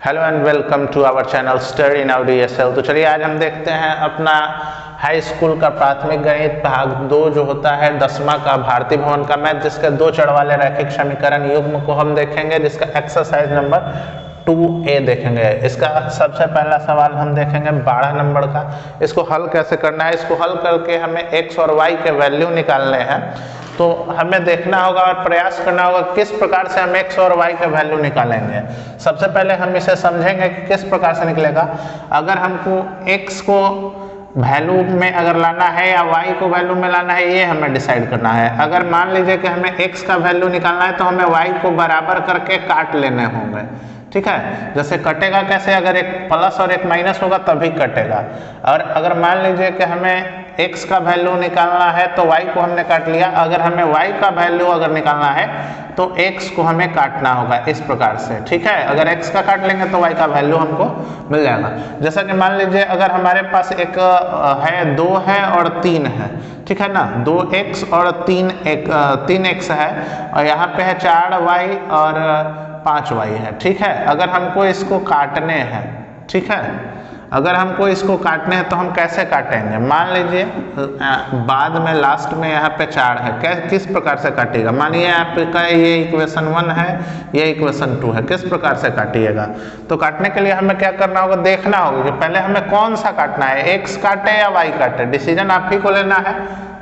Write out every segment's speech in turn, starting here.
Hello and welcome to our channel study now DSL। तो चलिए आज हम देखते हैं अपना हाई स्कूल का प्राथमिक गणित भाग 2 जो होता है 10वां का भारती भवन का मैथ, जिसके दो चर वाले रैखिक समीकरण युग्म को हम देखेंगे, जिसका एक्सरसाइज नंबर 2A देखेंगे। इसका सबसे पहला सवाल हम देखेंगे 12 नंबर का। इसको हल कैसे करना है, इसको हल करके हमें x और y के वैल्यू निकालने हैं। तो हमें देखना होगा और प्रयास करना होगा किस प्रकार से हम x और y के वैल्यू निकालेंगे। सबसे पहले हम इसे समझेंगे कि किस प्रकार से निकलेगा। अगर हमको x को वैल्यू में अगर लाना है या y को वैल्यू में लाना है, ये हमें डिसाइड करना है। अगर मान लीजिए कि हमें x का वैल्यू निकालना है तो हमें y को बराबर करके काट लेने होंगे, ठीक है। जैसे कटेगा कैसे, अगर एक प्लस और एक माइनस होगा तभी कटेगा। और अगर मान लीजिए कि हमें x का वैल्यू निकालना है तो y को हमने काट लिया, अगर हमें y का वैल्यू अगर निकालना है तो x को हमें काटना होगा इस प्रकार से, ठीक है। अगर x का काट लेंगे तो y का वैल्यू हमको मिल जाएगा। जैसा कि मान लीजिए अगर हमारे पास एक है 2 है और 3 है, ठीक है ना। 2x और 3x है और यहाँ पे है 4y और 5y है, ठीक है। अगर हमको इसको काटने हैं, ठीक है, अगर हमको इसको काटने हैं तो हम कैसे काटेंगे। मान लीजिए बाद में लास्ट में यहाँ पे 4 है, किस प्रकार से काटिएगा। मानिए आपका ये इक्वेशन 1 है, ये इक्वेशन 2 है, किस प्रकार से काटिएगा। तो काटने के लिए हमें क्या करना होगा, देखना होगा कि पहले हमें कौन सा काटना है, x काटे या y काटे। डिसीजन आप ही को लेना है,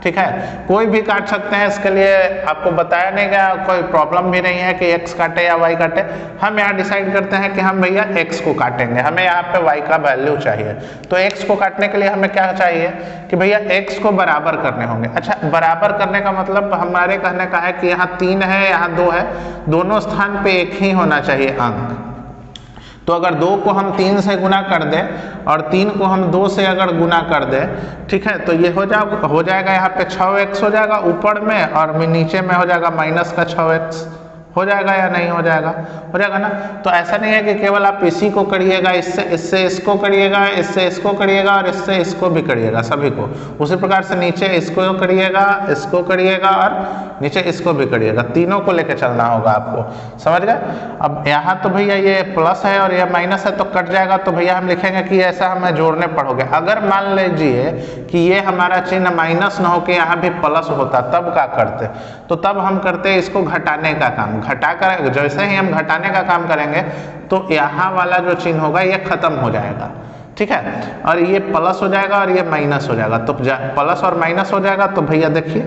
ठीक है। कोई भी काट सकते हैं, इसके लिए आपको बताया नहीं गया, कोई प्रॉब्लम भी नहीं है कि x काटे या y काटे। हम यहाँ डिसाइड करते हैं कि हम भैया x को काटेंगे, हमें यहाँ पे y का वैल्यू चाहिए। तो x को काटने के लिए हमें क्या चाहिए कि भैया x को बराबर करने होंगे। अच्छा, बराबर करने का मतलब हमारे कहने का है कि यहाँ 3 है, यहाँ 2 है, दोनों स्थान पे एक ही होना चाहिए अंक। तो अगर 2 को हम 3 से गुना कर दें और 3 को हम 2 से अगर गुना कर दें, ठीक है, तो ये हो जाएगा यहाँ पे 6x हो जाएगा ऊपर में, और नीचे में हो जाएगा माइनस का 6x। हो जाएगा या नहीं हो जाएगा, हो जाएगा ना। तो ऐसा नहीं है कि केवल आप इसी को करिएगा, इससे इसको करिएगा, इससे इसको करिएगा और इससे इसको भी करिएगा, सभी को। उसी प्रकार से नीचे इसको करिएगा, इसको करिएगा और नीचे इसको भी करिएगा, तीनों को लेकर चलना होगा आपको, समझ गए। अब यहाँ तो भैया ये प्लस है और ये माइनस है तो कट जाएगा, तो भैया हम लिखेंगे कि ऐसा हमें जोड़ने पड़ोगे। अगर मान लीजिए कि ये हमारा चिन्ह माइनस ना हो के यहाँ भी प्लस होता, तब क्या करते, तो तब हम करते इसको घटाने का काम। घटाकर जैसे ही हम घटाने का काम करेंगे तो यहाँ वाला जो चिन्ह होगा ये खत्म हो जाएगा, ठीक है, और ये प्लस हो जाएगा और ये माइनस हो जाएगा। तो प्लस और माइनस हो जाएगा, तो भैया देखिए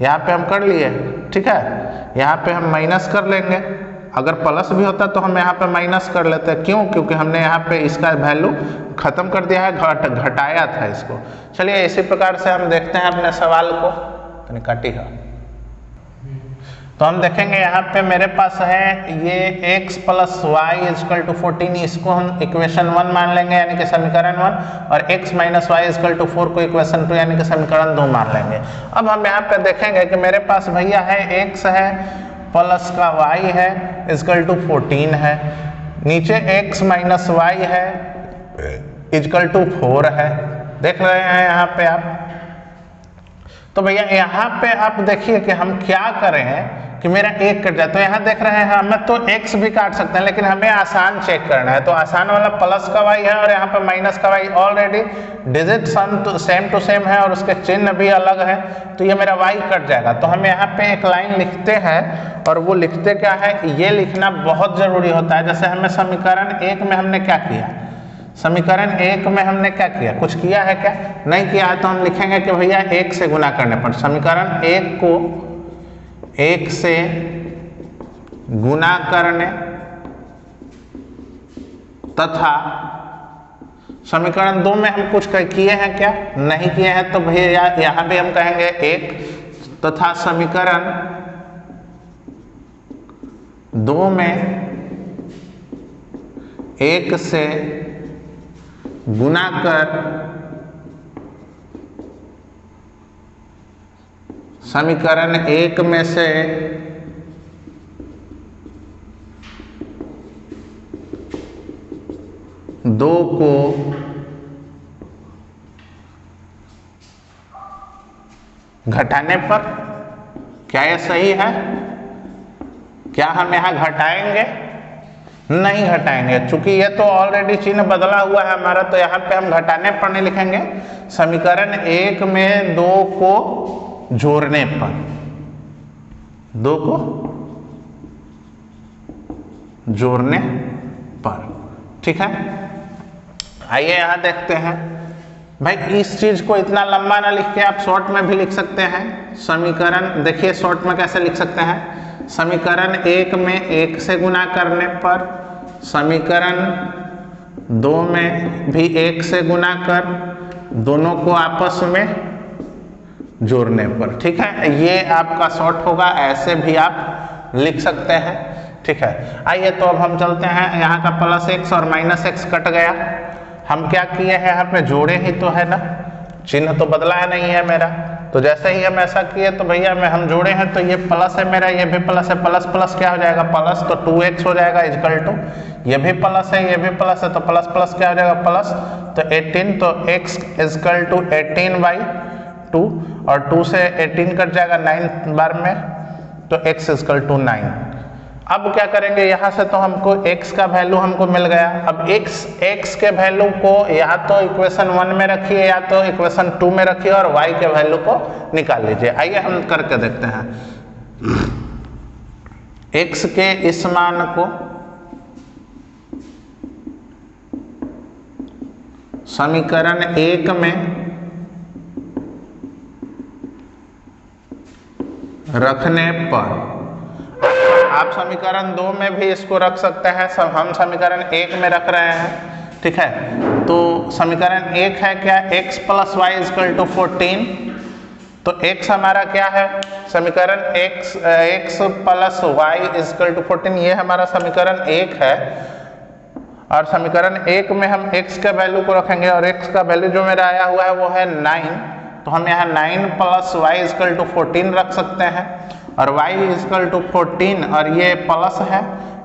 यहाँ पे हम कर लिए, ठीक है, यहाँ पे हम माइनस कर लेंगे। अगर प्लस भी होता तो हम यहाँ पे माइनस कर लेते हैं, क्यों, क्योंकि हमने यहाँ पे इसका वैल्यू खत्म कर दिया है, घटाया था इसको। चलिए इसी प्रकार से हम देखते हैं अपने सवाल को, तो काटी है। तो हम देखेंगे यहाँ पे मेरे पास है ये x + y = 14, इसको हम इक्वेशन 1 मान लेंगे यानी कि समीकरण 1, और x - y = 4 को इक्वेशन 2 यानी कि समीकरण 2 मान लेंगे। अब हम यहाँ पे देखेंगे कि मेरे पास भैया है x है प्लस का y है = 14 है, नीचे x - y है = 4 है, देख रहे हैं यहाँ पे आप। तो भैया यहाँ पे आप देखिए कि हम क्या करें कि मेरा 1 कट जाए। तो यहाँ देख रहे हैं हमें तो x भी काट सकते हैं, लेकिन हमें आसान चेक करना है। तो आसान वाला प्लस का y है और यहाँ पे माइनस का y, already digit same to same है और उसके चिन्ह भी अलग है, तो ये मेरा y कट जाएगा। तो हम यहाँ पे एक लाइन लिखते हैं, और वो लिखते क्या है, ये लिखना बहुत जरूरी होता है। जैसे हमें समीकरण 1 में हमने क्या किया, समीकरण 1 में हमने क्या किया, कुछ किया है क्या, नहीं किया है। तो हम लिखेंगे कि भैया 1 से गुना करने पर समीकरण 1 को 1 से गुना करने तथा समीकरण 2 में हम कुछ किए हैं क्या, नहीं किए हैं। तो भैया यहाँ भी हम कहेंगे 1 तथा समीकरण 2 में 1 से गुना कर समीकरण 1 में से दो को घटाने पर, क्या ये सही है, क्या हम यहाँ घटाएंगे नहीं घटाएंगे, चूंकि ये तो ऑलरेडी चिन्ह बदला हुआ है हमारा, तो यहाँ पे हम घटाने पर नहीं लिखेंगे। समीकरण 1 में 2 को जोड़ने पर, 2 को जोड़ने पर, ठीक है। आइए यहाँ देखते हैं भाई, इस चीज को इतना लंबा ना लिख के आप शॉर्ट में भी लिख सकते हैं। समीकरण देखिए शॉर्ट में कैसे लिख सकते हैं, समीकरण 1 में 1 से गुना करने पर, समीकरण 2 में भी 1 से गुना कर, दोनों को आपस में जोड़ने पर, ठीक है। ये आपका शॉर्ट होगा, ऐसे भी आप लिख सकते हैं, ठीक है। आइए तो अब हम चलते हैं, यहाँ का +x और -x कट गया, हम क्या किए हैं यहाँ पे जोड़े ही तो है ना, चिन्ह तो बदला है नहीं है मेरा, तो जैसे ही हम ऐसा किए तो भैया में हम जोड़े हैं तो ये प्लस है मेरा, ये भी प्लस है, प्लस प्लस क्या हो जाएगा प्लस, तो 2x हो जाएगा इक्वल टू, ये भी प्लस है ये भी प्लस है, तो प्लस प्लस क्या हो जाएगा प्लस, तो 18, तो x इक्वल टू 18/2 और 2 से 18 कट जाएगा 9 बार में, तो x इक्वल टू 9। अब क्या करेंगे, यहाँ से तो हमको x का वैल्यू हमको मिल गया, अब x के वैल्यू को या तो इक्वेशन 1 में रखिए या तो इक्वेशन 2 में रखिए और y के वैल्यू को निकाल लीजिए। आइए हम करके देखते हैं। x के इस मान को समीकरण 1 में रखने पर, आप समीकरण 2 में भी इसको रख सकते हैं, हम समीकरण 1 में रख रहे हैं, ठीक है। तो समीकरण 1 है क्या, x + y = 14, तो x हमारा क्या है, समीकरण x + y = 14, ये हमारा समीकरण 1 है। और समीकरण 1 में हम x के वैल्यू को रखेंगे और x का वैल्यू जो मेरा आया हुआ है वो है 9, तो हम यहाँ 9 + y = 14 रख सकते हैं, और y = 14 और ये प्लस है,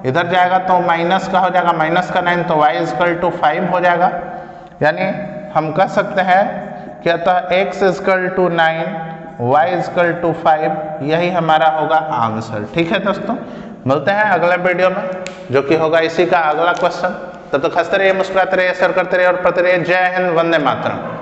इधर जाएगा तो माइनस का हो जाएगा, माइनस का 9, तो y = 5 हो जाएगा। यानी हम कह सकते हैं कि अतः x = 9 y = 5, यही हमारा होगा आंसर, ठीक है दोस्तों। मिलते हैं अगले वीडियो में जो कि होगा इसी का अगला क्वेश्चन। तब तक हंसते रहिए, मुस्कुराते रहिए, शेयर करते रहिए और पढ़ते रहिए। जय हिंद, वंदे मातरम।